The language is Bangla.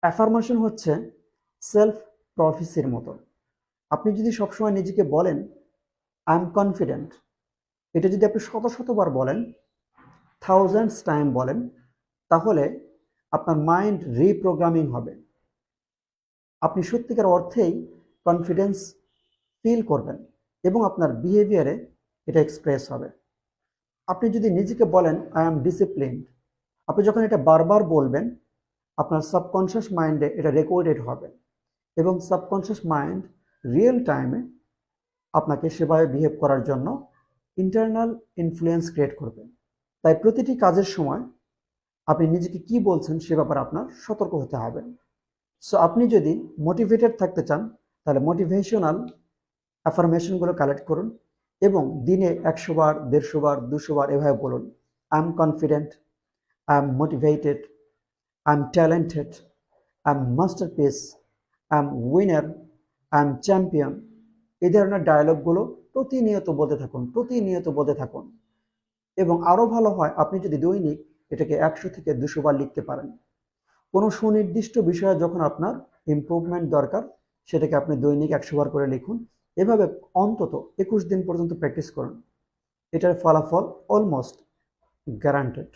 অ্যাফার্মেশন হচ্ছে সেলফ প্রফেসির মতো। আপনি যদি সবসময় নিজেকে বলেন আই এম কনফিডেন্ট, এটা যদি আপনি শত শতবার বলেন, থাউজেন্ডস টাইম বলেন, তাহলে আপনার মাইন্ড রিপ্রোগ্রামিং হবে। আপনি সত্যিকার অর্থেই কনফিডেন্স ফিল করবেন এবং আপনার বিহেভিয়ারে এটা এক্সপ্রেস হবে। আপনি যদি নিজেকে বলেন আই অ্যাম ডিসিপ্লিনড, আপনি যখন এটা বারবার বলবেন, আপনার সাবকনশিয়াস মাইন্ডে এটা রেকর্ডেড হবে এবং সাবকনশিয়াস মাইন্ড রিয়েল টাইমে আপনাকে সেভাবে বিহেভ করার জন্য ইন্টারনাল ইনফ্লুয়েন্স ক্রিয়েট করবে। তাই প্রতিটি কাজের সময় আপনি নিজেকে কি বলছেন সে ব্যাপারে আপনার সতর্ক হতে হবে। সো আপনি যদি মোটিভেটেড থাকতে চান, তাহলে মোটিভেশনাল অ্যাফার্মেশনগুলো কালেক্ট করুন এবং দিনে 100 বার, 150 বার, 200 বার এভাবে বলুন। I am confident, I am motivated, I am talented, I am masterpiece, I am winner, I am champion. এই ধরনের ডায়লগগুলো প্রতিনিয়ত বলতে থাকুন, প্রতিনিয়ত বলতে থাকুন। এবং আরও ভালো হয় আপনি যদি দৈনিক এটাকে 100 থেকে 200 বার লিখতে পারেন। কোনো সুনির্দিষ্ট বিষয়ে যখন আপনার ইমপ্রুভমেন্ট দরকার, সেটাকে আপনি দৈনিক 100 বার করে লিখুন। এভাবে অন্তত 21 দিন পর্যন্ত প্র্যাকটিস করুন। এটার ফলাফল অলমোস্ট গ্যারান্টেড।